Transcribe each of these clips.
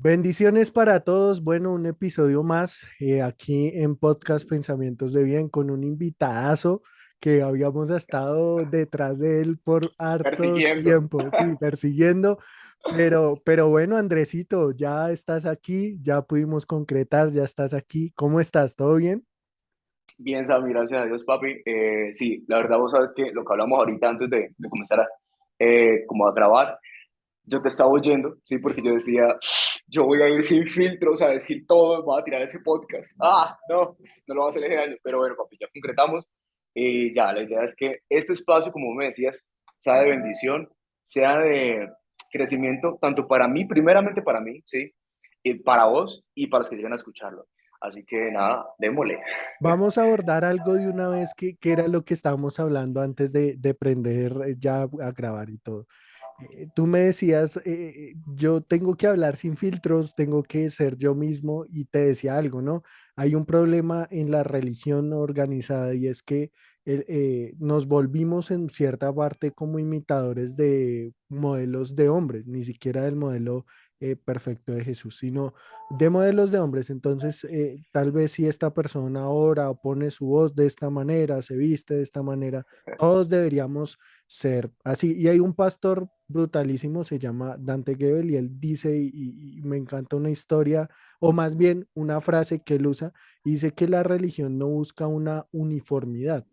Bendiciones para todos. Bueno, un episodio más aquí en Podcast Pensamientos de Bien con un invitadazo que habíamos estado detrás de él por harto Persiguiendo. tiempo, sí, persiguiendo. Pero bueno, Andresito, ya estás aquí, ya pudimos concretar, ya estás aquí. ¿Cómo estás? ¿Todo bien? Bien, Sammy, gracias a Dios, papi. Sí, la verdad, vos sabes que lo que hablamos ahorita antes de comenzar como a grabar, yo te estaba oyendo, sí, porque yo decía, yo voy a ir sin filtros a decir todo, voy a tirar ese podcast. No, no lo voy a hacer ese año, pero bueno, papi, ya concretamos. Y ya, la idea es que este espacio, como me decías, sea de bendición, sea de crecimiento, tanto para mí, primeramente para mí, sí, y para vos y para los que lleguen a escucharlo. Así que nada, démosle. Vamos a abordar algo de una vez que era lo que estábamos hablando antes de prender ya a grabar y todo. Tú me decías, yo tengo que hablar sin filtros, tengo que ser yo mismo y te decía algo, ¿no? Hay un problema en la religión organizada y es que nos volvimos en cierta parte como imitadores de modelos de hombres, ni siquiera del modelo perfecto de Jesús, sino de modelos de hombres. Entonces, tal vez si esta persona ora o pone su voz de esta manera, se viste de esta manera, todos deberíamos ser así. Y hay un pastor brutalísimo, se llama Dante Gebel, y él dice, y me encanta una historia, o más bien una frase que él usa, y dice que la religión no busca una uniformidad.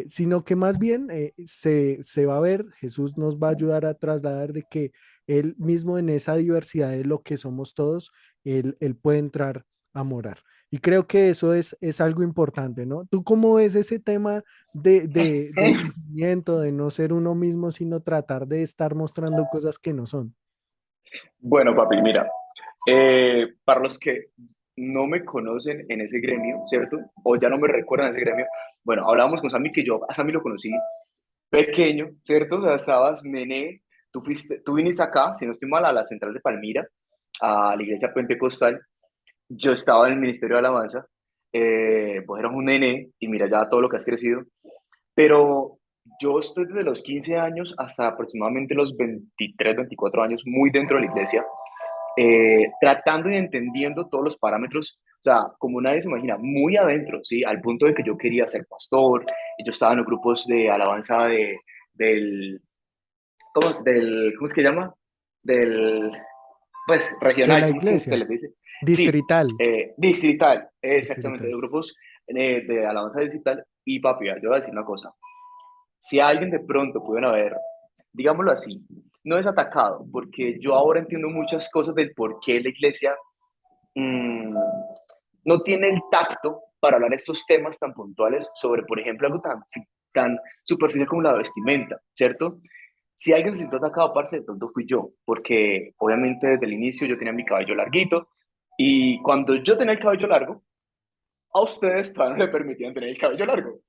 Sino que más bien se va a ver, Jesús nos va a ayudar a trasladar de que él mismo en esa diversidad de lo que somos todos, él puede entrar a morar. Y creo que eso es algo importante, ¿no? ¿Tú cómo ves ese tema de fingimiento, de no ser uno mismo, sino tratar de estar mostrando cosas que no son? Bueno, papi, mira, para los que no me conocen en ese gremio, ¿cierto? O ya no me recuerdan ese gremio, bueno, hablábamos con Sammy que yo a Sammy lo conocí pequeño, ¿cierto? O sea, estabas nené, tú viniste acá, si no estoy mal, a la central de Palmira, a la iglesia pentecostal. Yo estaba en el Ministerio de Alabanza, vos eras un nené y mira ya todo lo que has crecido, pero yo estoy desde los 15 años hasta aproximadamente los 23, 24 años muy dentro de la iglesia, tratando y entendiendo todos los parámetros, o sea, como nadie se imagina, muy adentro, ¿sí? Al punto de que yo quería ser pastor, y yo estaba en los grupos de alabanza del, ¿cómo es que llama? Del, pues, De regional, la ¿cómo es que se iglesia, les dice? Sí, distrital, distrital, exactamente, de distrital. grupos de alabanza distrital, y papi, yo voy a decir una cosa, si alguien de pronto pudieron haber, digámoslo así, no es atacado, porque yo ahora entiendo muchas cosas del por qué la iglesia mmm, no tiene el tacto para hablar estos temas tan puntuales sobre, por ejemplo, algo tan superficial como la vestimenta, ¿cierto? Si alguien se sintió atacado, parce, de pronto fui yo, porque obviamente desde el inicio yo tenía mi cabello larguito y cuando yo tenía el cabello largo, a ustedes todavía no le permitían tener el cabello largo.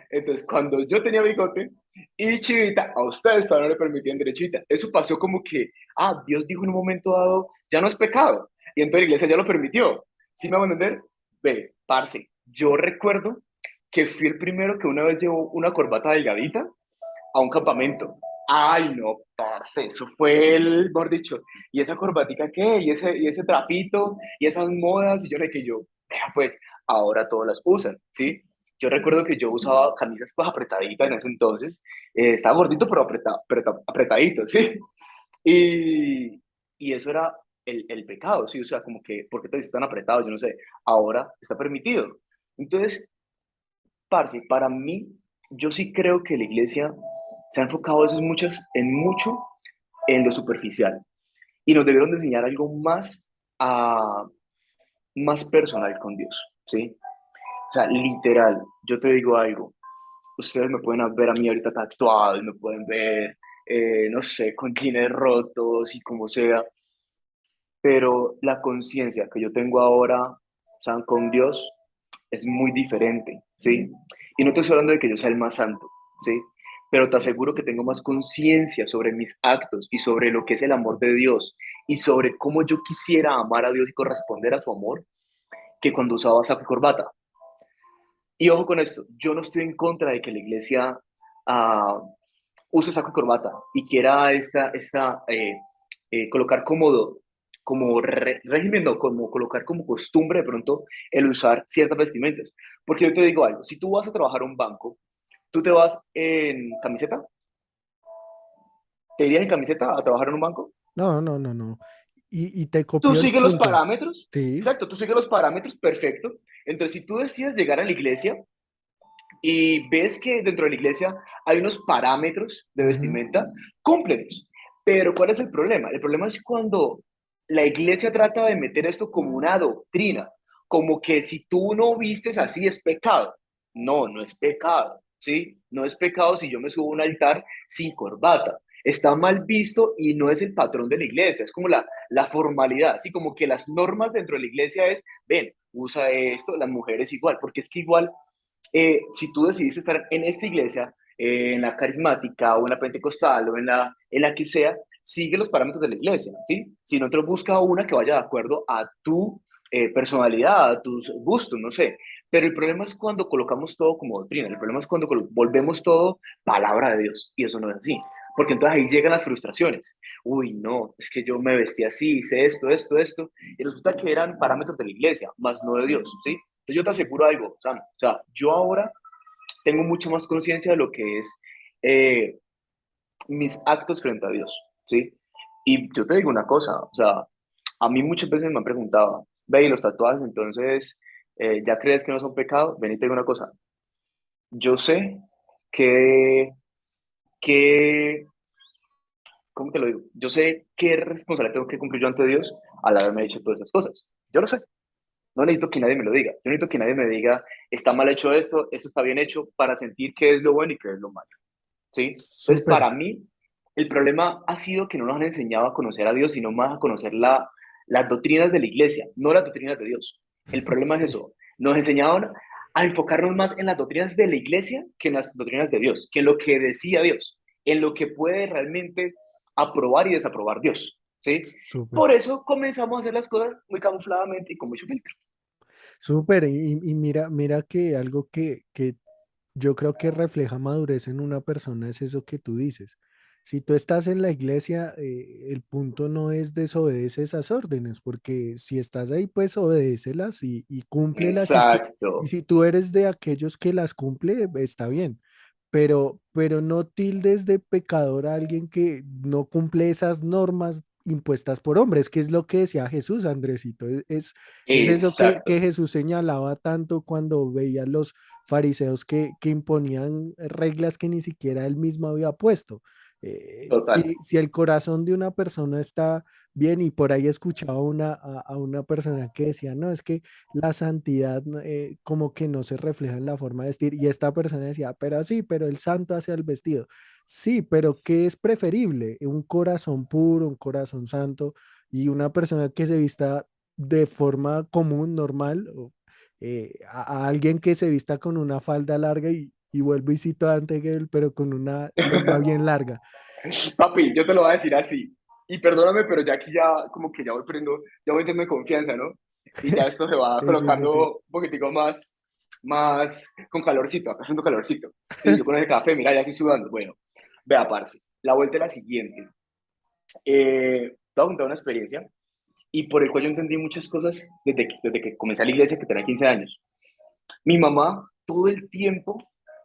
Entonces, cuando yo tenía bigote y chivita, a ustedes todavía no le permitían derechita. Eso pasó como que, Dios dijo en un momento dado, ya no es pecado. Y entonces la iglesia ya lo permitió. ¿Sí me van a entender? Ve, parce, yo recuerdo que fui el primero que una vez llevó una corbata delgadita a un campamento. Ay, no, parce, eso fue el, mejor dicho, ¿y esa corbatica qué? ¿Y ese trapito? ¿Y esas modas? Y yo le que yo, vea, pues, ahora todas las usan, ¿sí? Yo recuerdo que yo usaba camisas pues apretaditas en ese entonces, estaba gordito pero apretadito, ¿sí? Y, y eso era el pecado, ¿sí? O sea, como que, ¿por qué te dices tan apretado? Yo no sé, ahora está permitido. Entonces, parce, para mí, yo sí creo que la iglesia se ha enfocado a veces mucho en lo superficial y nos debieron de enseñar algo a, más personal con Dios, ¿sí? O sea, literal, yo te digo algo, ustedes me pueden ver a mí ahorita tatuado y me pueden ver, no sé, con jeans rotos y como sea, pero la conciencia que yo tengo ahora, o sea, con Dios, es muy diferente, ¿sí? Y no te estoy hablando de que yo sea el más santo, ¿sí? Pero te aseguro que tengo más conciencia sobre mis actos y sobre lo que es el amor de Dios y sobre cómo yo quisiera amar a Dios y corresponder a su amor que cuando usaba saco y corbata. Y ojo con esto, yo no estoy en contra de que la iglesia ah, use saco y corbata y quiera colocar régimen, no, como colocar como costumbre de pronto el usar ciertas vestimentas. Porque yo te digo algo, si tú vas a trabajar a un banco, tú te vas en camiseta, ¿te irías en camiseta a trabajar en un banco? No, no, no, no. Y te Tú copió el sigues los punto. parámetros, Sí. exacto, tú sigues los parámetros, perfecto. Entonces, si tú decides llegar a la iglesia y ves que dentro de la iglesia hay unos parámetros de Ujú. vestimenta, cúmplelos. Pero ¿cuál es el problema? El problema es cuando la iglesia trata de meter esto como una doctrina, como que si tú no vistes así es pecado. No, no es pecado, ¿sí? No es pecado si yo me subo a un altar sin corbata. Está mal visto y no es el patrón de la iglesia, es como la formalidad, así como que las normas dentro de la iglesia es, ven, usa esto, las mujeres igual, porque es que igual si tú decidiste estar en esta iglesia, en la carismática o en la pentecostal o en la que sea, sigue los parámetros de la iglesia, ¿sí? Si no te busca una que vaya de acuerdo a tu personalidad, a tus gustos, no sé. Pero el problema es cuando colocamos todo como doctrina, el problema es cuando volvemos todo palabra de Dios, y eso no es así. Porque entonces ahí llegan las frustraciones. Uy, no, es que yo me vestí así, hice esto, esto, esto, y resulta que eran parámetros de la iglesia, más no de Dios, ¿sí? Entonces yo te aseguro algo, Sam, o sea, yo ahora tengo mucho más conciencia de lo que es eh, mis actos frente a Dios, ¿sí? Y yo te digo una cosa, o sea, a mí muchas veces me han preguntado, ve, ¿y los tatuajes entonces ya crees que no son pecado? Ven y te digo una cosa, yo sé que, que, ¿cómo te lo digo? Yo sé qué responsabilidad tengo que cumplir yo ante Dios al haberme dicho todas esas cosas. Yo lo sé. No necesito que nadie me lo diga. Yo necesito que nadie me diga, está mal hecho esto está bien hecho, para sentir qué es lo bueno y qué es lo malo. ¿Sí? Entonces, Súper. para mí, el problema ha sido que no nos han enseñado a conocer a Dios, sino más a conocer las doctrinas de la iglesia, no las doctrinas de Dios. El problema es Sí. eso. Nos enseñaron a enfocarnos más en las doctrinas de la iglesia que en las doctrinas de Dios, que en lo que decía Dios, en lo que puede realmente aprobar y desaprobar Dios. ¿Sí? Súper. Por eso comenzamos a hacer las cosas muy camufladamente y con mucho filtro. Súper. Y mira, mira que algo que yo creo que refleja madurez en una persona es eso que tú dices. Si tú estás en la iglesia, el punto no es desobedecer esas órdenes, porque si estás ahí, pues obedécelas y cúmplelas. Y Exacto. si tú eres de aquellos que las cumple, está bien. Pero no tildes de pecador a alguien que no cumple esas normas impuestas por hombres, que es lo que decía Jesús, Andresito. Es eso que Exacto. Jesús señalaba tanto cuando veía los fariseos que imponían reglas que ni siquiera él mismo había puesto. Total. Si el corazón de una persona está bien, y por ahí escuchaba a una persona que decía, no, es que la santidad como que no se refleja en la forma de vestir, y esta persona decía, pero sí, pero el santo hace el vestido. Sí, pero ¿qué es preferible? ¿Un corazón puro, un corazón santo, y una persona que se vista de forma común, normal, a alguien que se vista con una falda larga y vuelvo y cito a Dante Gebel, pero con una lengua bien larga? Papi, yo te lo voy a decir así. Y perdóname, pero ya aquí ya como que ya voy perdiendo, ya voy teniendo confianza, ¿no? Y ya esto se va Sí, sí, sí, sí. colocando un poquitico más con calorcito, acá haciendo calorcito. Sí, yo con ese café, mira, ya estoy sudando. Bueno, vea, parce, la vuelta es la siguiente. Te voy a contar una experiencia y por el cual yo entendí muchas cosas desde que comencé a la iglesia, que tenía 15 años. Mi mamá, todo el tiempo,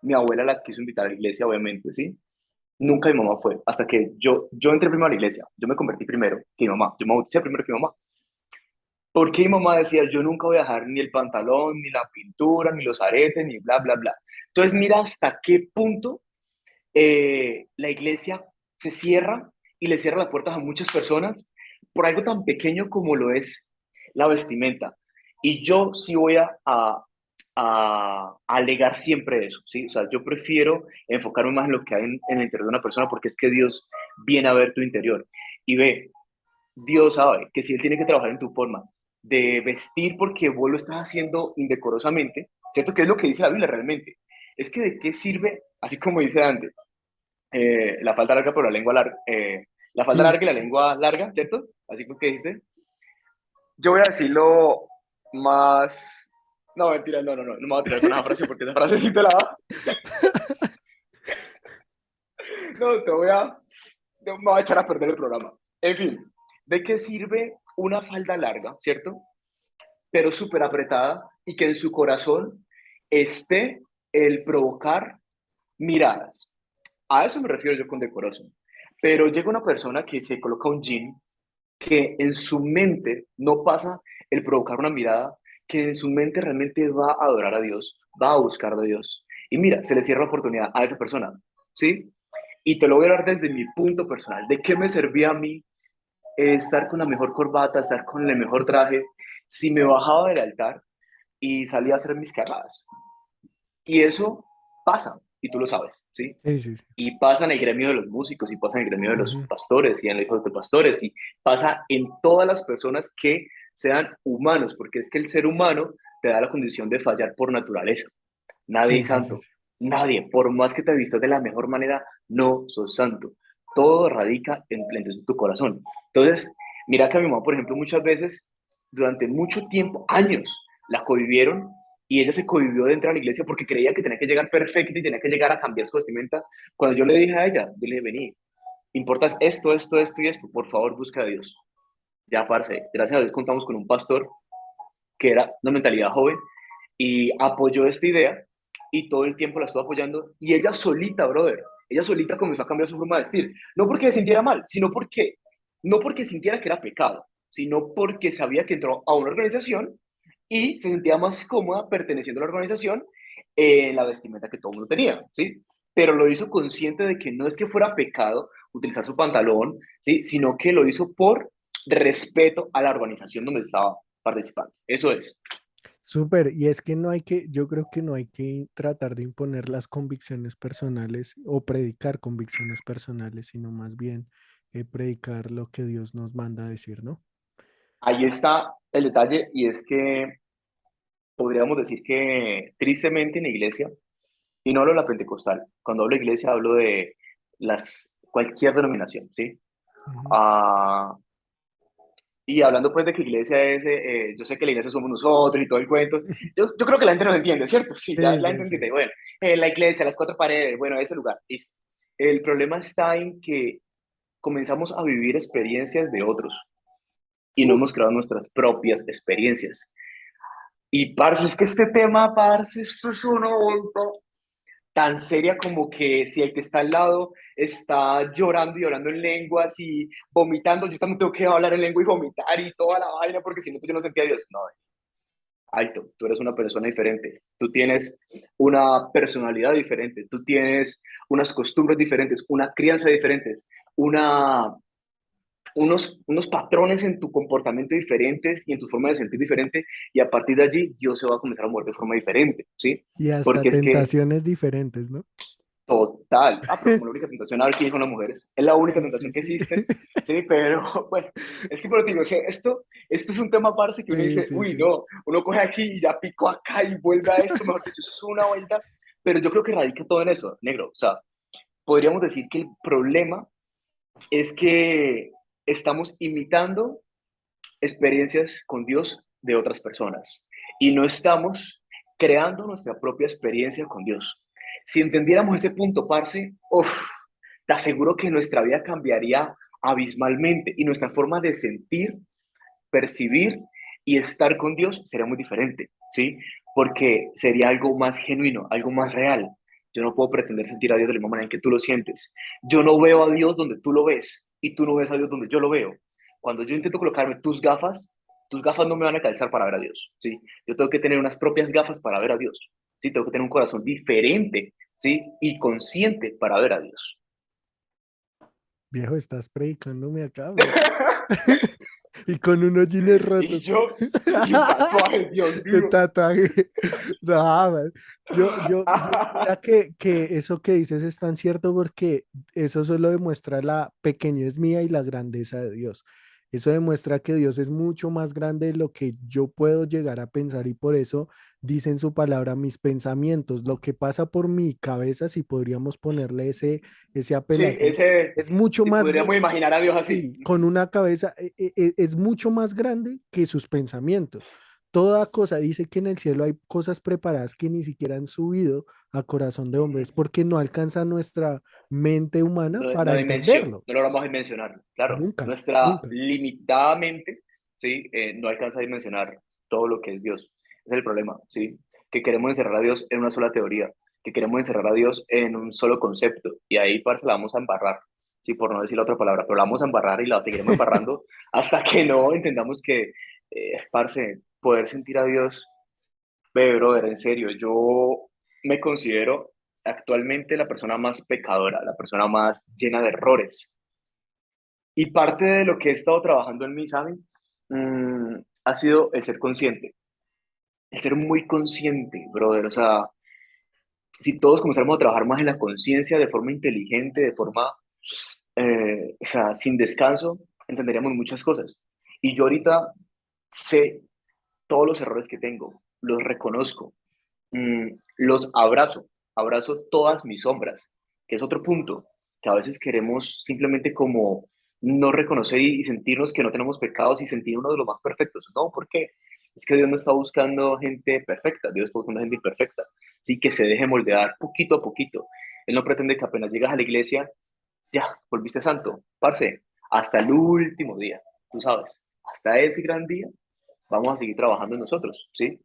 mi abuela la quiso invitar a la iglesia, obviamente, ¿sí? Nunca mi mamá fue, hasta que yo entré primero a la iglesia, yo me convertí primero que mi mamá, yo me bauticé primero que mi mamá. Porque mi mamá decía, yo nunca voy a dejar ni el pantalón, ni la pintura, ni los aretes, ni bla, bla, bla. Entonces mira hasta qué punto la iglesia se cierra y le cierra las puertas a muchas personas por algo tan pequeño como lo es la vestimenta. Y yo sí voy a alegar siempre eso, ¿sí? O sea, yo prefiero enfocarme más en lo que hay en el interior de una persona porque es que Dios viene a ver tu interior. Y ve, Dios sabe que si Él tiene que trabajar en tu forma de vestir porque vos lo estás haciendo indecorosamente, ¿cierto? ¿Qué es lo que dice la Biblia realmente? Es que de qué sirve, así como dice Dante, la falda larga pero la lengua larga, la falda Sí, larga y la lengua larga, ¿cierto? Así como que dijiste. Yo voy a decirlo más... No, mentira, no me voy a tirar con esa frase porque esa frase sí te la va. No, me voy a echar a perder el programa. En fin, ¿de qué sirve una falda larga, ¿cierto? Pero súper apretada y que en su corazón esté el provocar miradas. A eso me refiero yo con decoroso. Pero llega una persona que se coloca un jean que en su mente no pasa el provocar una mirada, que en su mente realmente va a adorar a Dios, va a buscar a Dios. Y mira, se le cierra la oportunidad a esa persona, ¿sí? Y te lo voy a hablar desde mi punto personal. ¿De qué me servía a mí estar con la mejor corbata, estar con el mejor traje, si me bajaba del altar y salía a hacer mis cagadas? Y eso pasa, y tú lo sabes, ¿sí? Sí, sí, sí. Y pasa en el gremio de los músicos, y pasa en el gremio de los Ujú. pastores, y en el hijo de pastores, y pasa en todas las personas que sean humanos, porque es que el ser humano te da la condición de fallar por naturaleza. Nadie Sí, es sí, sí, santo, sí. nadie, por más que te vistas de la mejor manera, no sos santo. Todo radica en tu corazón. Entonces, mira que a mi mamá, por ejemplo, muchas veces, durante mucho tiempo, años, la convivieron y ella se convivió dentro de la iglesia porque creía que tenía que llegar perfecta y tenía que llegar a cambiar su vestimenta. Cuando yo le dije a ella, yo le dije, vení, importas esto, esto, esto y esto, por favor, busca a Dios. Ya, parce, gracias a Dios contamos con un pastor que era una mentalidad joven y apoyó esta idea y todo el tiempo la estuvo apoyando y ella solita, brother, ella solita comenzó a cambiar su forma de vestir, no porque se sintiera mal, sino porque, no porque sintiera que era pecado, sino porque sabía que entró a una organización y se sentía más cómoda perteneciendo a la organización en la vestimenta que todo el mundo tenía, ¿sí? Pero lo hizo consciente de que no es que fuera pecado utilizar su pantalón, ¿sí? Sino que lo hizo por respeto a la organización donde estaba participando. Eso es. Súper, y es que no hay que, yo creo que no hay que tratar de imponer las convicciones personales o predicar convicciones personales, sino más bien predicar lo que Dios nos manda a decir, ¿no? Ahí está el detalle y es que podríamos decir que tristemente en la iglesia, y no hablo de la pentecostal, cuando hablo de iglesia hablo de cualquier denominación, ¿sí? Ujú. Ah, y hablando pues de que iglesia es, yo sé que la iglesia somos nosotros y todo el cuento, yo creo que la gente nos entiende, ¿cierto? Sí, ya Sí, la sí, gente sí. entiende, bueno, la iglesia, las cuatro paredes, bueno, ese lugar, listo. El problema está en que comenzamos a vivir experiencias de otros y no Uf, hemos creado nuestras propias experiencias. Y parce, es que este tema, parce, esto es una vuelta tan seria como que si el que está al lado está llorando y hablando en lenguas y vomitando, yo también tengo que hablar en lengua y vomitar y toda la vaina porque si no, pues yo no sentía a Dios. No, alto, tú eres una persona diferente, tú tienes una personalidad diferente, tú tienes unas costumbres diferentes, una crianza diferentes, una unos patrones en tu comportamiento diferentes y en tu forma de sentir diferente, y a partir de allí Dios se va a comenzar a mover de forma diferente, ¿sí? y hasta Porque es que tentaciones diferentes, ¿no? total, pero como la única tentación, a ver qué dijo las mujeres, es la única Sí, sí, tentación que sí. existe, ¿sí? Pero bueno, es que, pero te digo, o sea, esto es un tema, parce, que uno Sí, dice, sí, uy, sí. no, uno coge aquí y ya picó acá y vuelve a esto, mejor dicho, eso es una vuelta, pero yo creo que radica todo en eso, negro, o sea, podríamos decir que el problema es que estamos imitando experiencias con Dios de otras personas y no estamos creando nuestra propia experiencia con Dios. Si entendiéramos ese punto, parce, uf, te aseguro que nuestra vida cambiaría abismalmente y nuestra forma de sentir, percibir y estar con Dios sería muy diferente, ¿sí? Porque sería algo más genuino, algo más real. Yo no puedo pretender sentir a Dios de la misma manera en que tú lo sientes. Yo no veo a Dios donde tú lo ves y tú no ves a Dios donde yo lo veo. Cuando yo intento colocarme tus gafas no me van a calzar para ver a Dios, ¿sí? Yo tengo que tener unas propias gafas para ver a Dios, ¿sí? Tengo que tener un corazón diferente, ¿sí? Y consciente para ver a Dios. Viejo, estás predicándome acá, bro. Y con unos jeans Y rotos. y un tatuaje, Dios El mío. tatuaje. No, man. Mira que eso que dices es tan cierto porque eso solo demuestra la pequeñez mía y la grandeza de Dios. Eso demuestra que Dios es mucho más grande de lo que yo puedo llegar a pensar y por eso dice en su palabra mis pensamientos, lo que pasa por mi cabeza, si podríamos ponerle ese Sí, apelativo, es mucho si más, podríamos imaginar a Dios así. sí, con una cabeza, es mucho más grande que sus pensamientos. Toda cosa, dice que en el cielo hay cosas preparadas que ni siquiera han subido a corazón de hombres porque no alcanza nuestra mente humana No, para no dimensión, entenderlo. no logramos dimensionar. Claro, Nunca, nuestra nunca. limitada mente ¿sí? No alcanza a dimensionar todo lo que es Dios. Ese es el problema, ¿sí? Que queremos encerrar a Dios en una sola teoría, que queremos encerrar a Dios en un solo concepto, y ahí, parce, la vamos a embarrar, sí, por no decir la otra palabra, pero la vamos a embarrar y la seguiremos embarrando hasta que no entendamos que, parce, poder sentir a Dios, ve, brother, en serio, yo me considero actualmente la persona más pecadora, la persona más llena de errores. Y parte de lo que he estado trabajando en mí, ¿saben? Ha sido el ser consciente, el ser muy consciente, brother. O sea, si todos comenzáramos a trabajar más en la conciencia de forma inteligente, de forma, o sea, sin descanso, entenderíamos muchas cosas. Y yo ahorita sé todos los errores que tengo, los reconozco, los abrazo, abrazo todas mis sombras, que es otro punto, que a veces queremos simplemente como no reconocer y sentirnos que no tenemos pecados y sentir uno de los más perfectos. No, porque es que Dios no está buscando gente perfecta, Dios está buscando gente imperfecta, sí, que se deje moldear poquito a poquito. Él no pretende que apenas llegas a la iglesia, ya, volviste santo, parce, hasta el último día, tú sabes, hasta ese gran día vamos a seguir trabajando en nosotros, ¿sí?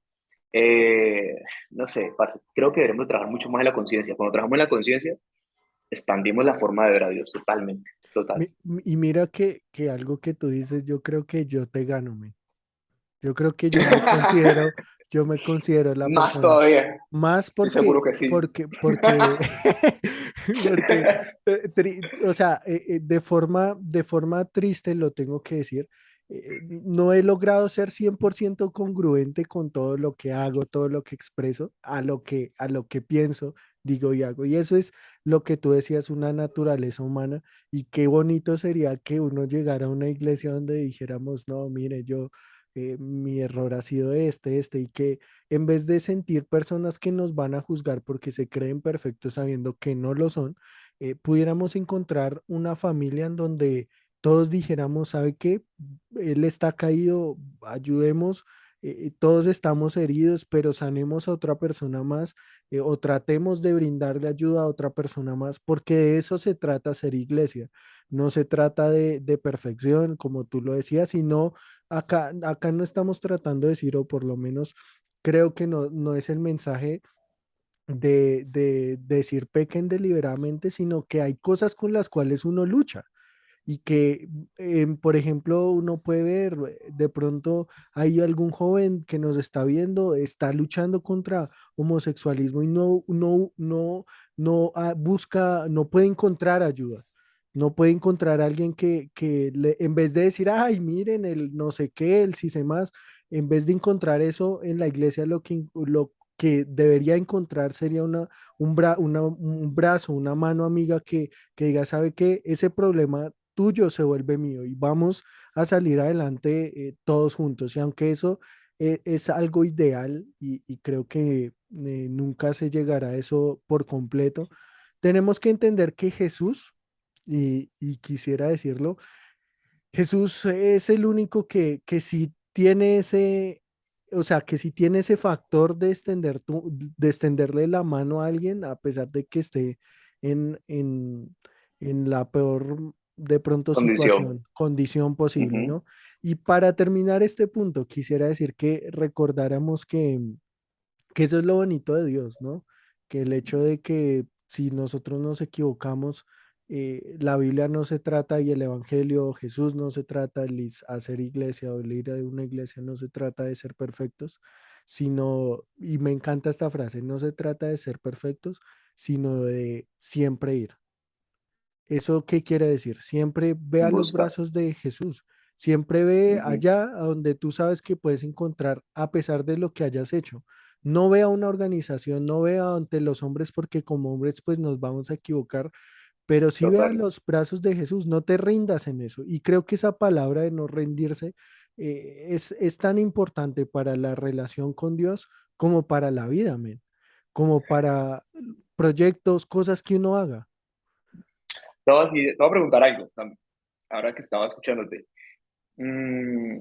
Eh, no sé, parce, creo que debemos trabajar mucho más en la conciencia. Cuando trabajamos en la conciencia, expandimos la forma de ver a Dios totalmente, total. Y mira que algo que tú dices, yo creo que yo te gano, men. Yo creo que yo me considero la Más persona. todavía, Más estoy seguro porque, que sí. porque, porque, o sea, de forma triste lo tengo que decir, no he logrado ser 100% congruente con todo lo que hago, todo lo que expreso, a lo que pienso, digo y hago. Y eso es lo que tú decías, una naturaleza humana. Y qué bonito sería que uno llegara a una iglesia donde dijéramos, no, mire, mi error ha sido este, y que en vez de sentir personas que nos van a juzgar porque se creen perfectos sabiendo que no lo son, pudiéramos encontrar una familia en donde todos dijéramos, ¿sabe qué? Él está caído, ayudemos, todos estamos heridos, pero sanemos a otra persona más, o tratemos de brindarle ayuda a otra persona más, porque de eso se trata ser iglesia. No se trata de perfección, como tú lo decías, sino acá no estamos tratando de decir, o por lo menos creo que no es el mensaje de decir pequen deliberadamente, sino que hay cosas con las cuales uno lucha y que, por ejemplo, uno puede ver, de pronto hay algún joven que nos está viendo, está luchando contra homosexualismo y no busca, no puede encontrar ayuda. No puede encontrar a alguien que en vez de decir, ay, miren, el no sé qué, el sí sé más, en vez de encontrar eso en la iglesia, lo que debería encontrar sería un brazo, una mano amiga que diga, ¿sabe qué? Ese problema tuyo se vuelve mío y vamos a salir adelante, todos juntos. Y aunque eso es algo ideal y creo que nunca se llegará a eso por completo, tenemos que entender que Jesús, y quisiera decirlo, Jesús es el único que sí tiene ese, o sea, que sí tiene ese factor de extenderle la mano a alguien a pesar de que esté en la peor de pronto Condición. condición posible, Ujú. ¿no? Y para terminar este punto, quisiera decir que recordáramos que eso es lo bonito de Dios, ¿no? Que el hecho de que si nosotros nos equivocamos, la Biblia no se trata y el Evangelio, Jesús no se trata de hacer iglesia o el ir a una iglesia, no se trata de ser perfectos, sino, y me encanta esta frase, no se trata de ser perfectos, sino de siempre ir. ¿Eso qué quiere decir? Siempre ve a En los busca. brazos de Jesús, siempre ve Ujú. allá a donde tú sabes que puedes encontrar a pesar de lo que hayas hecho. No ve a una organización, no ve ante los hombres porque como hombres pues nos vamos a equivocar, pero sí ve a Total. los brazos de Jesús, no te rindas en eso. Y creo que esa palabra de no rendirse es tan importante para la relación con Dios como para la vida, men, como para proyectos, cosas que uno haga. Te voy a preguntar algo también, ahora que estaba escuchándote. Mm,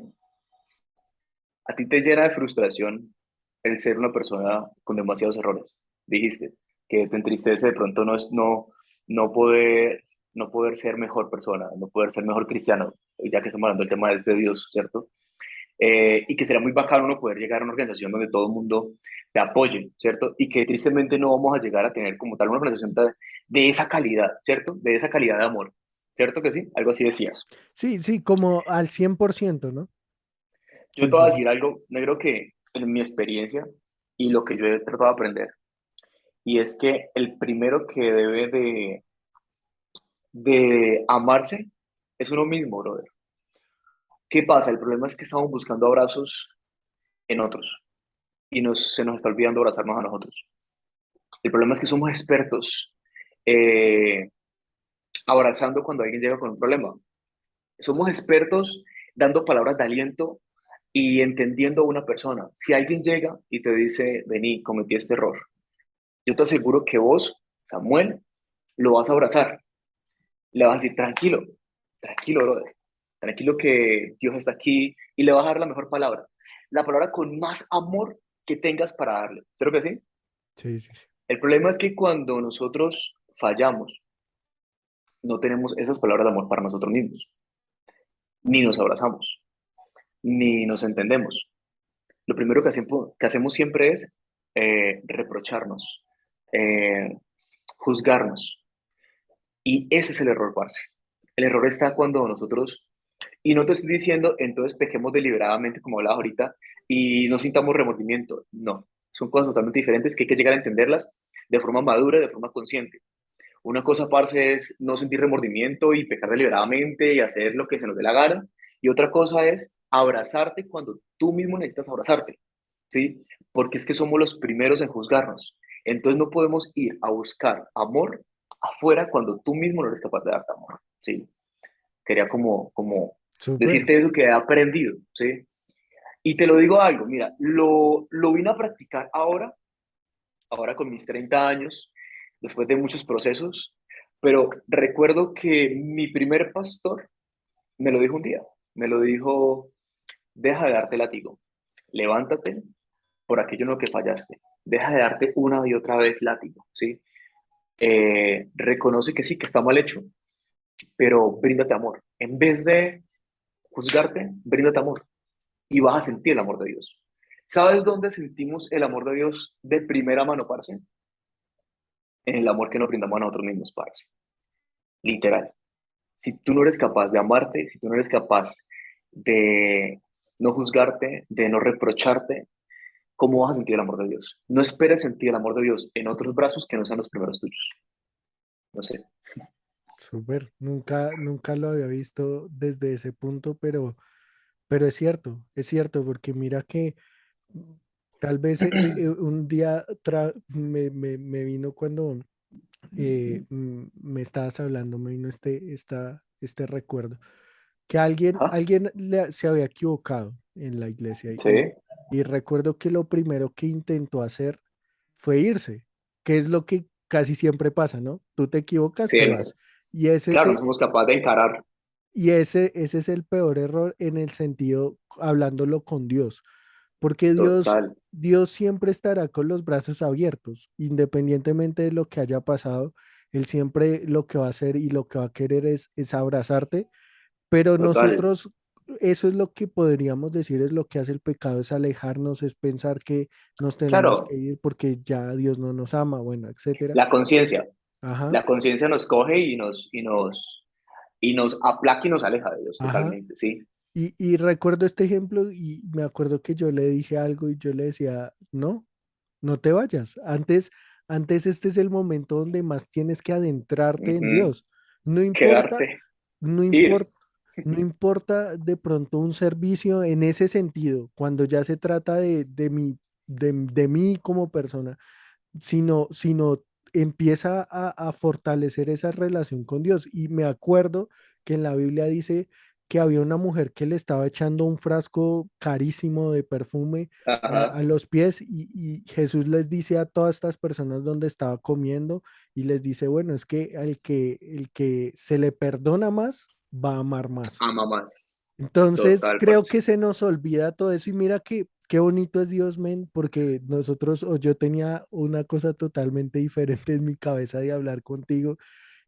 ¿A ti te llena de frustración el ser una persona con demasiados errores? Dijiste que te entristece de pronto no poder, no poder ser mejor persona, no poder ser mejor cristiano, ya que estamos hablando del tema de Dios, ¿cierto? y que será muy bacano uno poder llegar a una organización donde todo el mundo te apoye, ¿cierto? Y que tristemente no vamos a llegar a tener como tal una organización de esa calidad, ¿cierto? De esa calidad de amor, ¿cierto que sí? Algo así decías. Sí, sí, como al 100%, ¿no? Yo Sí, te voy sí, a sí. decir algo, negro, que en mi experiencia y lo que yo he tratado de aprender, y es que el primero que debe de amarse es uno mismo, brother. ¿Qué pasa? El problema es que estamos buscando abrazos en otros y se nos está olvidando abrazarnos a nosotros. El problema es que somos expertos eh, abrazando cuando alguien llega con un problema. Somos expertos dando palabras de aliento y entendiendo a una persona. Si alguien llega y te dice, vení, cometí este error, yo te aseguro que vos, Samuel, lo vas a abrazar. Le vas a decir, tranquilo, tranquilo, brother. Tranquilo que Dios está aquí y le vas a dar la mejor palabra. La palabra con más amor que tengas para darle. ¿Cierto que sí? Sí, sí, sí. El problema es que cuando nosotros fallamos, no tenemos esas palabras de amor para nosotros mismos. Ni nos abrazamos, ni nos entendemos. Lo primero que hacemos siempre es reprocharnos, eh, juzgarnos. Y ese es el error, parce. El error está cuando nosotros, y no te estoy diciendo, entonces pequemos deliberadamente, como hablabas ahorita, y no sintamos remordimiento. No, son cosas totalmente diferentes que hay que llegar a entenderlas de forma madura, de forma consciente. Una cosa, parce, es no sentir remordimiento y pecar deliberadamente y hacer lo que se nos dé la gana. Y otra cosa es abrazarte cuando tú mismo necesitas abrazarte, ¿sí? Porque es que somos los primeros en juzgarnos. Entonces no podemos ir a buscar amor afuera cuando tú mismo no eres capaz de darte amor, ¿sí? Quería como Súper. decirte eso que he aprendido, ¿sí? Y te lo digo algo, mira, lo vine a practicar ahora con mis 30 años, después de muchos procesos, pero recuerdo que mi primer pastor me lo dijo un día, me lo dijo, deja de darte látigo, levántate por aquello en lo que fallaste, deja de darte una y otra vez látigo, ¿sí? Reconoce que sí, que está mal hecho, pero bríndate amor. En vez de juzgarte, bríndate amor y vas a sentir el amor de Dios. ¿Sabes dónde sentimos el amor de Dios de primera mano, parce? En el amor que nos brindamos a nosotros mismos, parce. Literal. Si tú no eres capaz de amarte, si tú no eres capaz de no juzgarte, de no reprocharte, ¿cómo vas a sentir el amor de Dios? No esperes sentir el amor de Dios en otros brazos que no sean los primeros tuyos. No sé. Súper. Nunca, nunca lo había visto desde ese punto, pero es cierto, porque mira que tal vez un día me vino cuando me estabas hablando, me vino este recuerdo, que Ajá. alguien se había equivocado en la iglesia Sí, y recuerdo que lo primero que intentó hacer fue irse, que es lo que casi siempre pasa, ¿no? Tú te equivocas, te siempre. vas. Y ese es, Claro, no somos capaces de encarar. ese es el peor error en el sentido hablándolo con Dios, porque Total, Dios siempre estará con los brazos abiertos, independientemente de lo que haya pasado. Él siempre lo que va a hacer y lo que va a querer es abrazarte, pero total. nosotros, eso es lo que podríamos decir, es lo que hace el pecado, es alejarnos, es pensar que nos tenemos que Claro, ir porque ya Dios no nos ama, bueno, etcétera. la conciencia. Ajá, La conciencia nos coge y nos aplaca y nos aleja de Dios ajá. totalmente, ¿sí? Y recuerdo este ejemplo y me acuerdo que yo le dije algo y yo le decía, no, no te vayas. Antes este es el momento donde más tienes que adentrarte en Ujú. Dios. No importa, Quedarte, no ir. importa, no importa de pronto un servicio en ese sentido, cuando ya se trata de mí como persona, sino empieza a fortalecer esa relación con Dios. Y me acuerdo que en la Biblia dice que había una mujer que le estaba echando un frasco carísimo de perfume a Ajá. los pies y Jesús les dice a todas estas personas donde estaba comiendo y les dice, bueno, es que el que se le perdona más, va a amar más. Ama más. Entonces, Total, creo parce. que se nos olvida todo eso y mira que qué bonito es Dios, men, porque nosotros o yo tenía una cosa totalmente diferente en mi cabeza de hablar contigo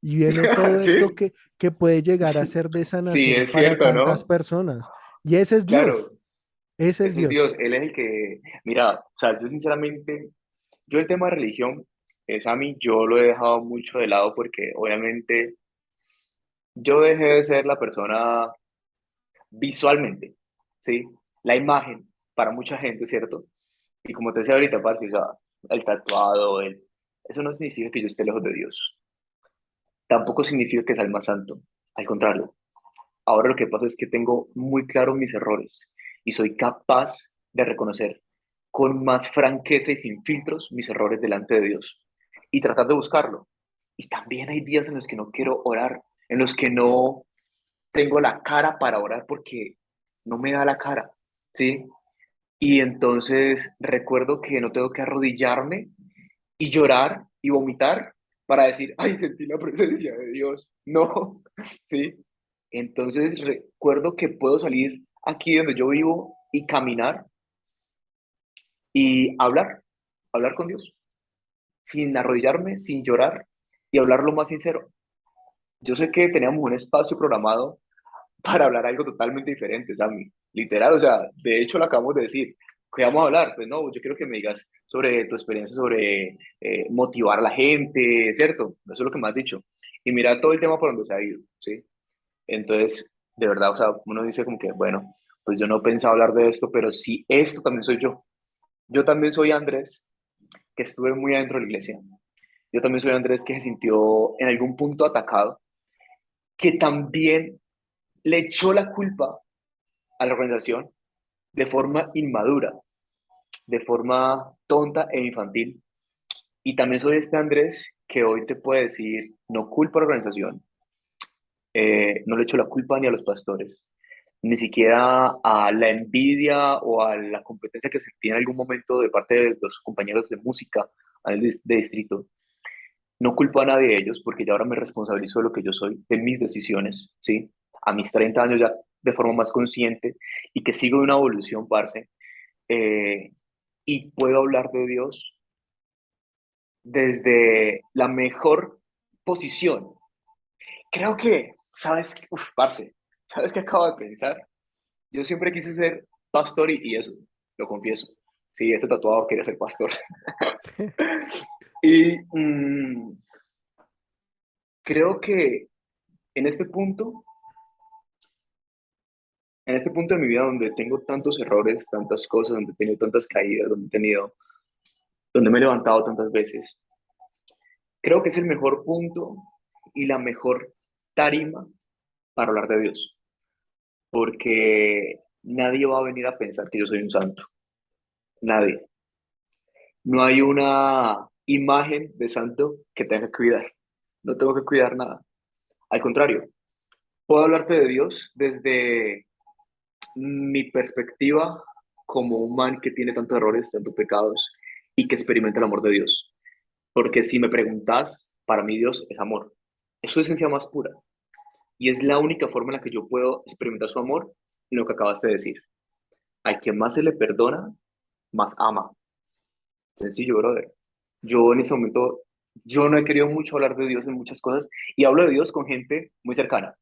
y viene todo esto Sí, que puede llegar a ser de sí, sanación es para cierto, tantas ¿no? personas. Y ese es Dios. Claro. Ese es Ese es Dios. Dios, Él es el que, mira, o sea, yo sinceramente, yo el tema de religión, es a mí, yo lo he dejado mucho de lado porque obviamente yo dejé de ser la persona visualmente, ¿sí? La imagen para mucha gente, ¿cierto? Y como te decía ahorita, parce, o sea, el tatuado, eso no significa que yo esté lejos de Dios. Tampoco significa que sea el más santo. Al contrario, ahora lo que pasa es que tengo muy claros mis errores y soy capaz de reconocer con más franqueza y sin filtros mis errores delante de Dios y tratar de buscarlo. Y también hay días en los que no quiero orar, en los que no tengo la cara para orar porque no me da la cara, ¿sí? Y entonces recuerdo que no tengo que arrodillarme y llorar y vomitar para decir, ay, sentí la presencia de Dios. No, ¿sí? Entonces recuerdo que puedo salir aquí donde yo vivo y caminar y hablar con Dios, sin arrodillarme, sin llorar y hablar lo más sincero. Yo sé que teníamos un espacio programado para hablar algo totalmente diferente, Sammy. Literal, o sea, de hecho lo acabamos de decir. ¿Qué vamos a hablar? Pues no, yo quiero que me digas sobre tu experiencia, sobre motivar a la gente, ¿cierto? Eso es lo que me has dicho. Y mira todo el tema por donde se ha ido, ¿sí? Entonces, de verdad, o sea, uno dice como que, bueno, pues yo no pensaba hablar de esto, pero sí, esto también soy yo. Yo también soy Andrés, que estuve muy adentro de la iglesia. Yo también soy Andrés, que se sintió en algún punto atacado, que también le echó la culpa a la organización de forma inmadura, de forma tonta e infantil. Y también soy este Andrés que hoy te puede decir, no culpa a la organización, no le echo la culpa ni a los pastores, ni siquiera a la envidia o a la competencia que sentí en algún momento de parte de los compañeros de música de distrito. No culpo a nadie de ellos porque ya ahora me responsabilizo de lo que yo soy, de mis decisiones, ¿sí? A mis 30 años ya de forma más consciente y que sigo una evolución, parce, eh, y puedo hablar de Dios desde la mejor posición. Creo que, ¿sabes? Uf, parce, ¿sabes qué acabo de pensar? Yo siempre quise ser pastor y eso, lo confieso. Sí, este tatuado quería ser pastor. Y creo que en este punto, en este punto de mi vida donde tengo tantos errores, tantas cosas, donde he tenido tantas caídas, donde me he levantado tantas veces, creo que es el mejor punto y la mejor tarima para hablar de Dios, porque nadie va a venir a pensar que yo soy un santo, nadie. No hay una imagen de santo que tenga que cuidar, no tengo que cuidar nada. Al contrario, puedo hablarte de Dios desde mi perspectiva como un man que tiene tantos errores, tantos pecados y que experimenta el amor de Dios. Porque si me preguntas, para mí Dios es amor, es su esencia más pura y es la única forma en la que yo puedo experimentar su amor en lo que acabaste de decir. Al que más se le perdona, más ama. Sencillo, brother. Yo en este momento, yo no he querido mucho hablar de Dios en muchas cosas y hablo de Dios con gente muy cercana.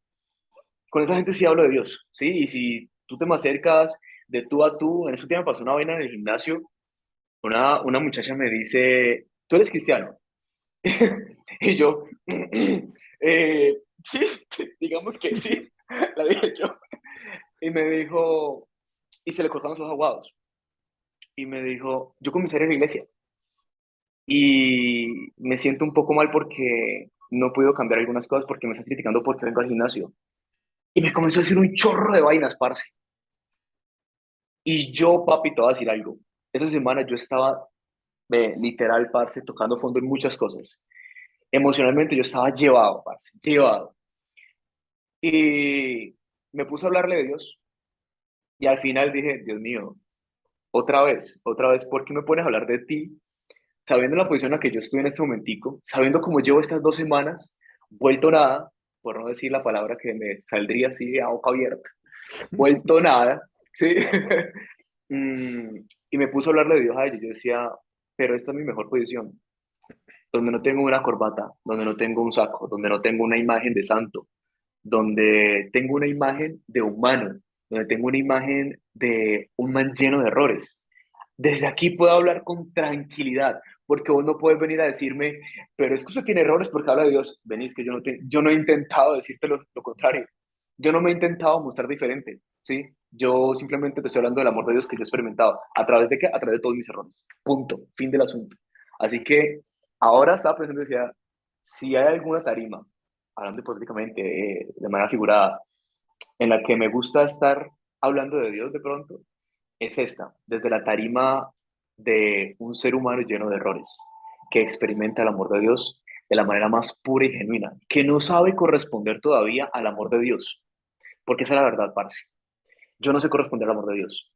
Con esa gente sí hablo de Dios, ¿sí? Y si tú te me acercas de tú a tú, en eso tiempo me pasó una vaina en el gimnasio, una muchacha me dice, ¿tú eres cristiano? Y yo, sí, digamos que sí, la dije yo. Y me dijo, y se le cortaron los ojos aguados. Y me dijo, yo comencé a ir a la iglesia y me siento un poco mal porque no he podido cambiar algunas cosas porque me están criticando porque vengo al gimnasio. Y me comenzó a decir un chorro de vainas, parce. Y yo, papi, te voy a decir algo. Esa semana yo estaba, literal, parce, tocando fondo en muchas cosas. Emocionalmente yo estaba llevado, parce, llevado. Y me puse a hablarle de Dios. Y al final dije, Dios mío, otra vez, ¿por qué me pones a hablar de ti? Sabiendo la posición en la que yo estoy en este momentico, sabiendo cómo llevo estas 2 semanas, vuelto nada, por no decir la palabra que me saldría así a boca abierta, vuelto nada, ¿sí? Y me puso a hablarle de Dios a ella. Yo decía, pero esta es mi mejor posición, donde no tengo una corbata, donde no tengo un saco, donde no tengo una imagen de santo, donde tengo una imagen de humano. donde tengo una imagen de un man lleno de errores. Desde aquí puedo hablar con tranquilidad, porque vos no puedes venir a decirme, pero es que usted tiene errores porque habla de Dios. Venís, que yo no he intentado decirte lo contrario. Yo no me he intentado mostrar diferente, ¿sí? Yo simplemente te estoy hablando del amor de Dios que yo he experimentado. ¿A través de qué? A través de todos mis errores. Punto. Fin del asunto. Así que ahora estaba pensando, decía, si hay alguna tarima, hablando hipotéticamente, de manera figurada, en la que me gusta estar hablando de Dios de pronto, es esta, desde la tarima de un ser humano lleno de errores, que experimenta el amor de Dios de la manera más pura y genuina, que no sabe corresponder todavía al amor de Dios, porque esa es la verdad, parce. Yo no sé corresponder al amor de Dios.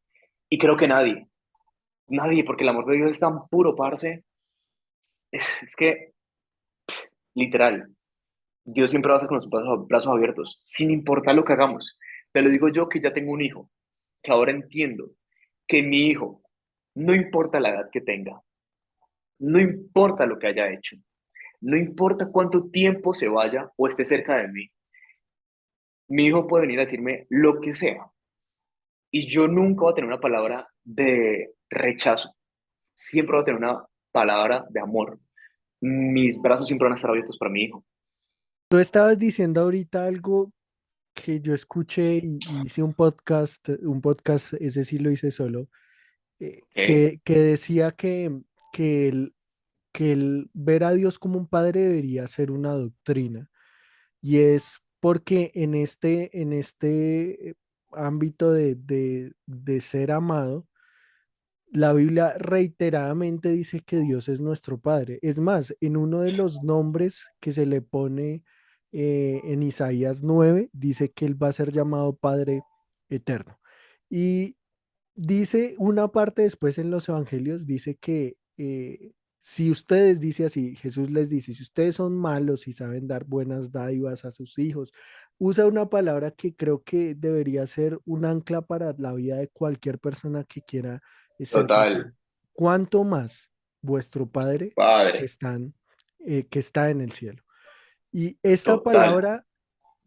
Y creo que nadie, porque el amor de Dios es tan puro, parce. Es que, literal, Dios siempre va a estar con los brazos abiertos, sin importar lo que hagamos. Te lo digo yo que ya tengo un hijo, que ahora entiendo que mi hijo, no importa la edad que tenga, no importa lo que haya hecho, no importa cuánto tiempo se vaya o esté cerca de mí, mi hijo puede venir a decirme lo que sea y yo nunca voy a tener una palabra de rechazo, siempre voy a tener una palabra de amor. Mis brazos siempre van a estar abiertos para mi hijo. Tú estabas diciendo ahorita algo que yo escuché y hice un podcast, ese sí lo hice solo, ¿Ok? que decía que el, que el ver a Dios como un padre debería ser una doctrina. Y es porque en este ámbito de ser amado, la Biblia reiteradamente dice que Dios es nuestro Padre. Es más, en uno de los nombres que se le pone en Isaías 9, dice que Él va a ser llamado Padre Eterno. Y dice una parte después en los evangelios, dice que si ustedes, dice así, Jesús les dice, si ustedes son malos y saben dar buenas dádivas a sus hijos, usa una palabra que creo que debería ser un ancla para la vida de cualquier persona que quiera ser Total, cristiano. ¿Cuánto más vuestro Padre que padre, que está en el cielo? Y esta total. palabra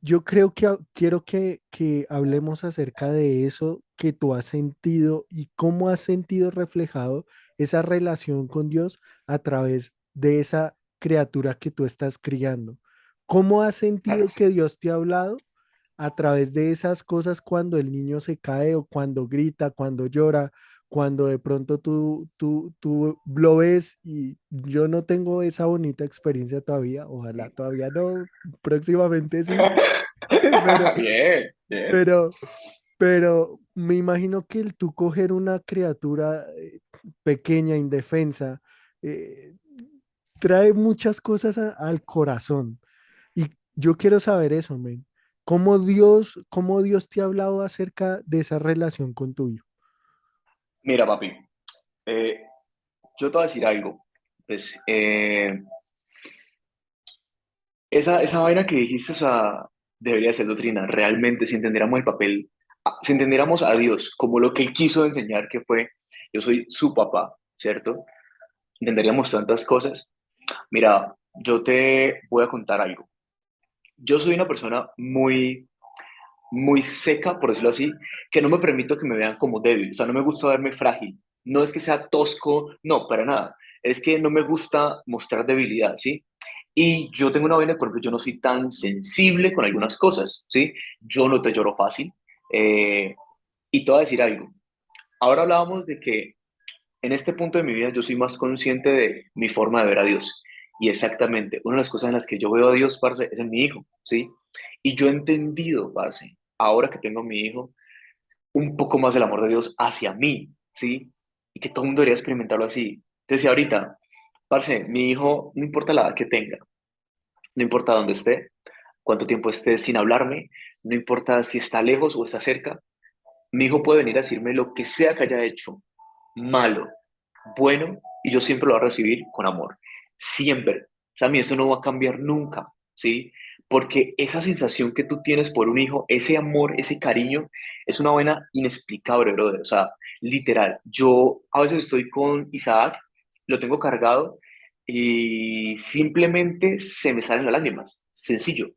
yo creo que quiero que hablemos acerca de eso que tú has sentido y cómo has sentido reflejado esa relación con Dios a través de esa criatura que tú estás criando. ¿Cómo has sentido Parce. que Dios te ha hablado a través de esas cosas cuando el niño se cae o cuando grita, cuando llora, cuando de pronto tú lo ves y yo no tengo esa bonita experiencia todavía, ojalá todavía no, próximamente sí, pero, Bien, bien. pero, pero me imagino que el tú coger una criatura pequeña, indefensa, eh, trae muchas cosas al corazón. Y yo quiero saber eso, men. Cómo Dios te ha hablado acerca de esa relación con tu hijo? Mira, papi, eh, yo te voy a decir algo. Pues, esa vaina que dijiste, o sea, debería ser doctrina. Realmente, si entendiéramos el papel, si entendiéramos a Dios como lo que Él quiso enseñar, que fue, yo soy su papá, ¿cierto? Entenderíamos tantas cosas. Mira, yo te voy a contar algo. Yo soy una persona muy seca, por decirlo así, que no me permito que me vean como débil. O sea, no me gusta verme frágil. No es que sea tosco, no, para nada. Es que no me gusta mostrar debilidad, ¿sí? Y yo tengo una vaina, por ejemplo, yo no soy tan sensible con algunas cosas, ¿sí? Yo no te lloro fácil. Eh, y te voy a decir algo. Ahora hablábamos de que en este punto de mi vida yo soy más consciente de mi forma de ver a Dios. Y exactamente, una de las cosas en las que yo veo a Dios, parce, es en mi hijo, ¿sí? Y yo he entendido, parce, ahora que tengo a mi hijo, un poco más del amor de Dios hacia mí, ¿sí? Y que todo el mundo debería experimentarlo así. Entonces, si ahorita, parce, mi hijo, no importa la edad que tenga, no importa dónde esté, cuánto tiempo esté sin hablarme, no importa si está lejos o está cerca, mi hijo puede venir a decirme lo que sea que haya hecho, malo, bueno, y yo siempre lo voy a recibir con amor. Siempre. O sea, a mí eso no va a cambiar nunca, ¿sí? Porque esa sensación que tú tienes por un hijo, ese amor, ese cariño, es una vaina inexplicable, brother. O sea, literal. Yo a veces estoy con Isaac, lo tengo cargado y simplemente se me salen las lágrimas. Sencillo.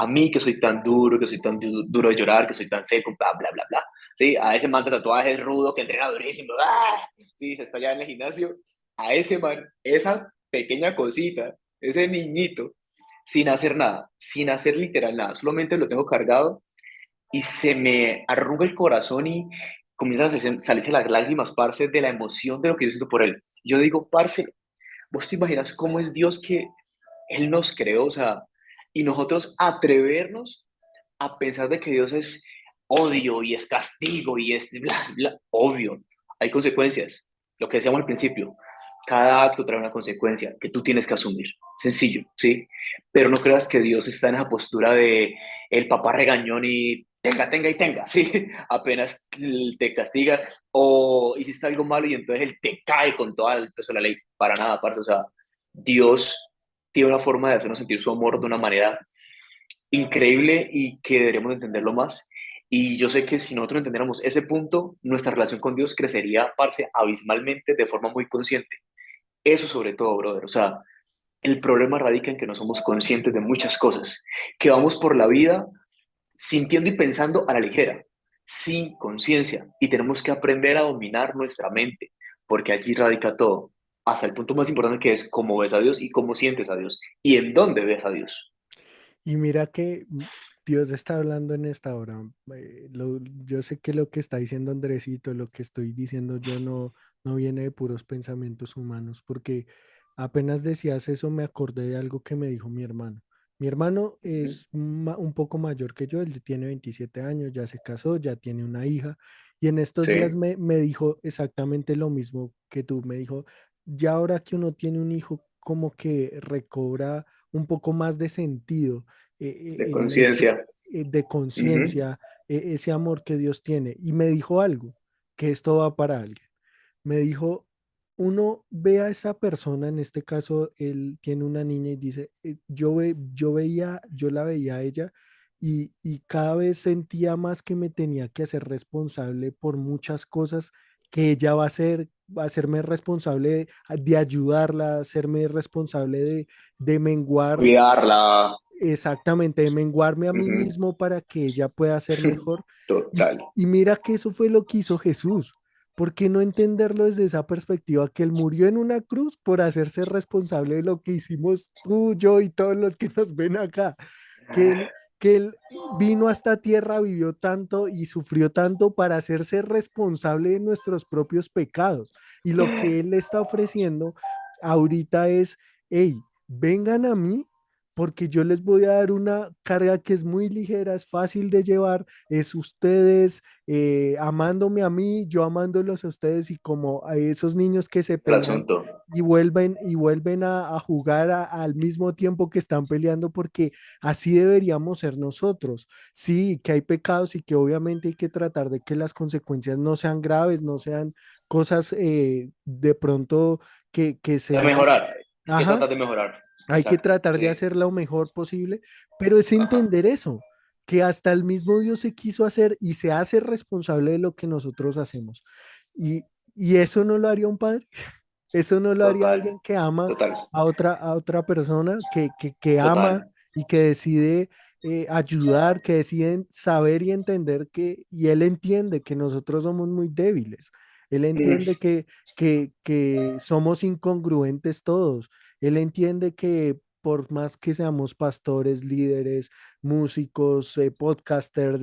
A mí que soy tan duro, que soy tan duro de llorar, que soy tan seco, bla, bla, bla, bla. Sí, a ese man de tatuajes rudo que entrena durísimo, ¡ah! Sí, se está allá en el gimnasio. A ese man, esa pequeña cosita, ese niñito, sin hacer nada, sin hacer literal nada, solamente lo tengo cargado y se me arruga el corazón y comienzan a salirse las lágrimas, parce, de la emoción de lo que yo siento por él. Yo digo, parce, ¿vos te imaginas cómo es Dios que Él nos creó? O sea, y nosotros atrevernos a pensar de que Dios es odio y es castigo y es bla, bla. Obvio, hay consecuencias. Lo que decíamos al principio, cada acto trae una consecuencia que tú tienes que asumir. Sencillo, ¿sí? Pero no creas que Dios está en esa postura de el papá regañón y tenga, tenga y tenga, ¿sí? Apenas te castiga o hiciste algo malo y entonces Él te cae con todo el peso de la ley. Para nada, parce. O sea, Dios tiene una forma de hacernos sentir su amor de una manera increíble y que deberíamos entenderlo más. Y yo sé que si nosotros entendiéramos ese punto, nuestra relación con Dios crecería, parce, abismalmente de forma muy consciente. Eso sobre todo, brother. O sea, el problema radica en que no somos conscientes de muchas cosas, que vamos por la vida sintiendo y pensando a la ligera, sin conciencia, y tenemos que aprender a dominar nuestra mente, porque allí radica todo, hasta el punto más importante que es cómo ves a Dios y cómo sientes a Dios y en dónde ves a Dios. Y mira que Dios está hablando en esta hora. Yo sé que lo que está diciendo Andresito, lo que estoy diciendo yo no viene de puros pensamientos humanos, porque apenas decías eso me acordé de algo que me dijo mi hermano. Mi hermano Ujú. es un poco mayor que yo, él tiene 27 años, ya se casó, ya tiene una hija, y en estos días Sí, me dijo exactamente lo mismo que tú. Me dijo, ya ahora que uno tiene un hijo, como que recobra un poco más de sentido de el hecho conciencia. de Ujú. conciencia, ese amor que Dios tiene. Y me dijo algo, que esto va para alguien. Me dijo, uno ve a esa persona, en este caso, él tiene una niña y dice, yo la veía a ella y cada vez sentía más que me tenía que hacer responsable por muchas cosas que ella va a hacerme responsable de ayudarla, hacerme responsable de menguar. Cuidarla. Exactamente, de menguarme a mí Ujú. mismo para que ella pueda ser mejor. Y, Total. y mira que eso fue lo que hizo Jesús. ¿Por qué no entenderlo desde esa perspectiva? Que Él murió en una cruz por hacerse responsable de lo que hicimos tú, yo y todos los que nos ven acá. Que Él, que él vino a esta tierra, vivió tanto y sufrió tanto para hacerse responsable de nuestros propios pecados. Y lo que Él está ofreciendo ahorita es, hey, vengan a mí porque yo les voy a dar una carga que es muy ligera, es fácil de llevar, es ustedes amándome a mí, yo amándolos a ustedes y como a esos niños que se El pelean asunto. y vuelven a jugar al mismo tiempo que están peleando porque así deberíamos ser nosotros. Sí, que hay pecados y que obviamente hay que tratar de que las consecuencias no sean graves, no sean cosas de pronto que De sean, mejorar. Hay que ajá, tratar de mejorar. hay que Exacto. tratar de Sí. hacer lo mejor posible, pero es Ajá. entender eso, que hasta el mismo Dios se quiso hacer y se hace responsable de lo que nosotros hacemos. Y, y eso no lo haría un padre, eso no lo haría Total. alguien que ama Total. a otra persona, que ama Total. y que decide ayudar, que decide saber y entender y él entiende que nosotros somos muy débiles. Él Mm. entiende que somos incongruentes todos. Él entiende que por más que seamos pastores, líderes, músicos, podcasters,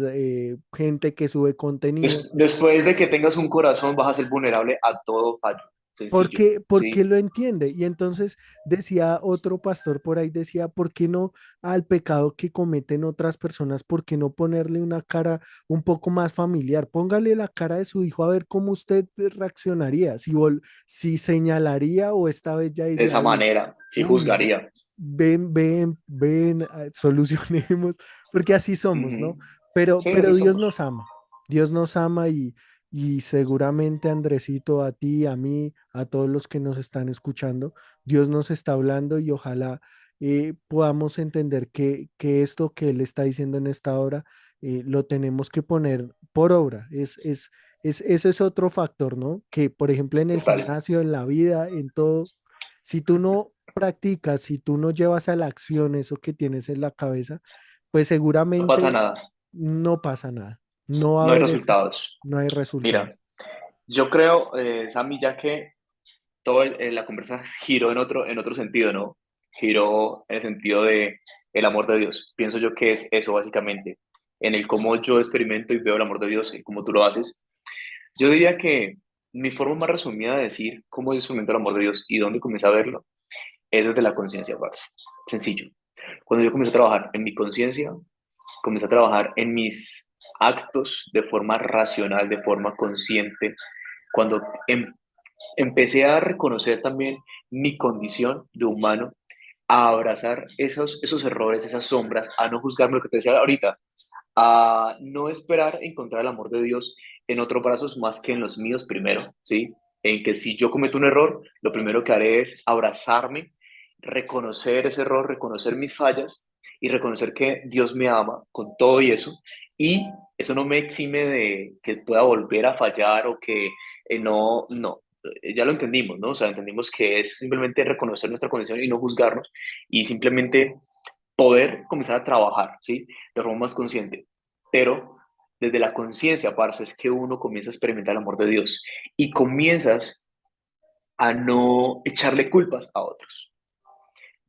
gente que sube contenido, Después de que tengas un corazón, vas a ser vulnerable a todo fallo. Sencillo. porque Sí. lo entiende. Y entonces decía otro pastor por ahí, decía, ¿por qué no al pecado que cometen otras personas, por qué no ponerle una cara un poco más familiar? Póngale la cara de su hijo a ver cómo usted reaccionaría, si señalaría o esta vez ya De diría, esa manera. Sí uy, juzgaría. ven, solucionemos, porque así somos, ¿no? Ujú. Sí, Pero así Dios somos. Nos ama y seguramente Andresito, a ti, a mí, a todos los que nos están escuchando, Dios nos está hablando y ojalá podamos entender que esto que Él está diciendo en esta hora lo tenemos que poner por obra. Ese es otro factor, ¿no? Que por ejemplo en el Total. gimnasio, en la vida, en todo, si tú no practicas, si tú no llevas a la acción eso que tienes en la cabeza, pues No pasa seguramente nada, no pasa nada. No va a no hay haber resultados. no hay resultado. Mira, yo creo, Sammy, ya que la conversa giró en otro sentido, ¿no? Giró en el sentido de el amor de Dios. Pienso yo que es eso básicamente, en el cómo yo experimento y veo el amor de Dios y cómo tú lo haces. Yo diría que mi forma más resumida de decir cómo yo experimento el amor de Dios y dónde comencé a verlo es desde la conciencia, parce. Sencillo. Cuando yo comencé a trabajar en mi conciencia, comencé a trabajar en mis actos de forma racional, de forma consciente, cuando empecé a reconocer también mi condición de humano, a abrazar esos errores, esas sombras, a no juzgarme lo que te decía ahorita, a no esperar encontrar el amor de Dios en otros brazos más que en los míos primero, ¿sí? En que si yo cometo un error, lo primero que haré es abrazarme, reconocer ese error, reconocer mis fallas y reconocer que Dios me ama con todo y eso. Y eso no me exime de que pueda volver a fallar o que no, ya lo entendimos, ¿no? O sea, entendimos que es simplemente reconocer nuestra condición y no juzgarnos y simplemente poder comenzar a trabajar, ¿sí? De forma más consciente. Pero desde la conciencia, parce, es que uno comienza a experimentar el amor de Dios y comienzas a no echarle culpas a otros.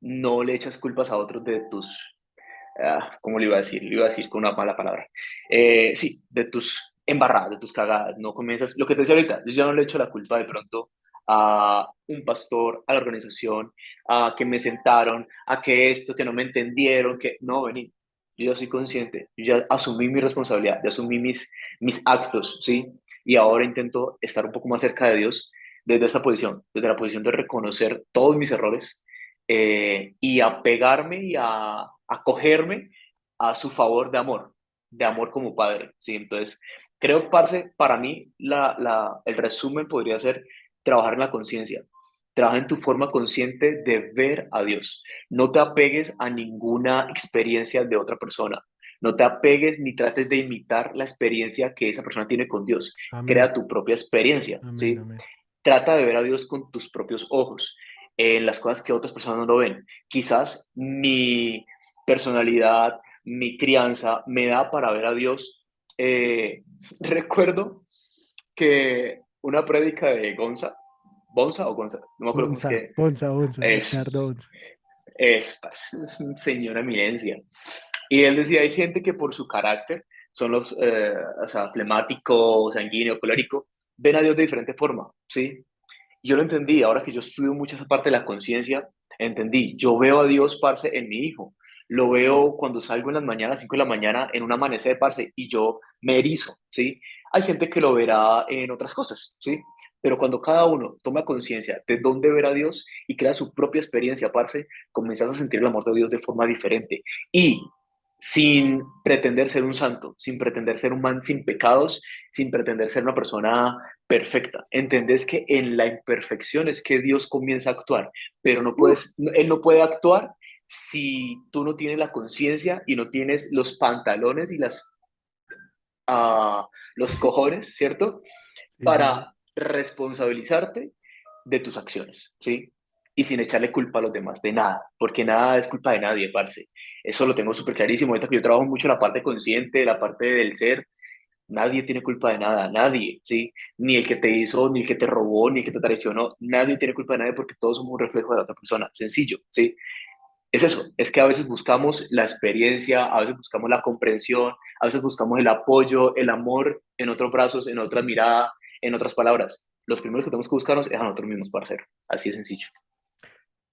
No le echas culpas a otros de tus, ¿cómo le iba a decir? Le iba a decir con una mala palabra. Sí, de tus embarradas, de tus cagadas. No comienzas, lo que te decía ahorita, yo ya no le echo la culpa de pronto a un pastor, a la organización, a que me sentaron, a que esto, que no me entendieron, que no, vení. Yo ya soy consciente, yo ya asumí mi responsabilidad, ya asumí mis actos, ¿sí? Y ahora intento estar un poco más cerca de Dios desde esta posición, desde la posición de reconocer todos mis errores y apegarme y a acogerme a su favor de amor como padre, ¿sí? Entonces, creo, parce, para mí el resumen podría ser trabajar en la conciencia, trabaja en tu forma consciente de ver a Dios. No te apegues a ninguna experiencia de otra persona. No te apegues ni trates de imitar la experiencia que esa persona tiene con Dios. Amén, Crea tu propia experiencia, amén, ¿sí? amén. Trata de ver a Dios con tus propios ojos, en las cosas que otras personas no lo ven. Quizás mi personalidad, mi crianza me da para ver a Dios. Recuerdo que una prédica de Bonza o Gonza, no me acuerdo cómo es Onza, que onza, onza, es, Ricardo Onza. es un señor eminencia. Y él decía, hay gente que por su carácter son los, o sea, flemático, sanguíneo, colérico, ven a Dios de diferente forma, ¿sí? Yo lo entendí, ahora que yo estudio mucho esa parte de la conciencia, entendí, yo veo a Dios, parce, en mi hijo, lo veo cuando salgo en las mañanas, 5 de la mañana, en un amanecer, parce, y yo me erizo, ¿sí? Hay gente que lo verá en otras cosas, ¿sí? Pero cuando cada uno toma conciencia de dónde ver a Dios y crea su propia experiencia, parce, comienzas a sentir el amor de Dios de forma diferente. Y sin pretender ser un santo, sin pretender ser un man sin pecados, sin pretender ser una persona perfecta. Entendés que en la imperfección es que Dios comienza a actuar, pero no Uf, puedes, Él no puede actuar si tú no tienes la conciencia y no tienes los pantalones y los cojones, ¿cierto? sí, sí, sí. Para responsabilizarte de tus acciones, ¿sí? Y sin echarle culpa a los demás, de nada, porque nada es culpa de nadie, parce. Eso lo tengo súper clarísimo. Ahorita que yo trabajo mucho la parte consciente, la parte del ser, nadie tiene culpa de nada, nadie, ¿sí? Ni el que te hizo, ni el que te robó, ni el que te traicionó, nadie tiene culpa de nadie porque todos somos un reflejo de la otra persona, sencillo, ¿sí? Es eso, es que a veces buscamos la experiencia, a veces buscamos la comprensión, a veces buscamos el apoyo, el amor en otros brazos, en otra mirada, en otras palabras. Los primeros que tenemos que buscarnos es a nosotros mismos, parcero. Así de sencillo.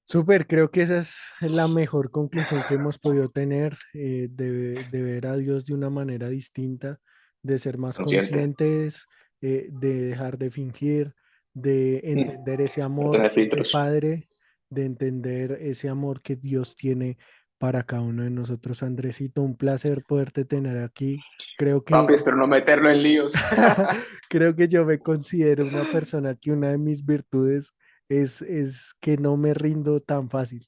Súper, creo que esa es la mejor conclusión que hemos podido tener, de ver a Dios de una manera distinta, de ser más Consciente. conscientes, de dejar de fingir, de Mm, entender ese no amor tener de filtros. padre, de entender ese amor que Dios tiene para cada uno de nosotros. Andresito, un placer poderte tener aquí. Creo Papi, que espero no meterlo en líos. creo que yo me considero una persona que una de mis virtudes es que no me rindo tan fácil.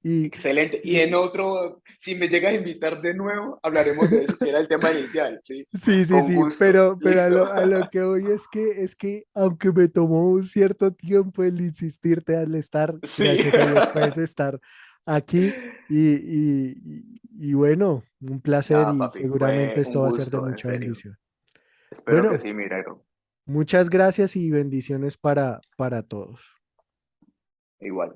Y, Excelente. Y y en otro, si me llegas a invitar de nuevo, hablaremos de eso, que era el tema inicial, ¿sí? sí, sí, Con sí, gusto. pero Listo. a lo que voy es que aunque me tomó un cierto tiempo el insistirte al estar, Sí. gracias a Dios puedes estar aquí y bueno, un placer Nada, y papi, seguramente fue un esto va a ser de gusto, en mucha serio. bendición. Espero que Bueno, sí, mi negro. muchas gracias y bendiciones para todos. Igual.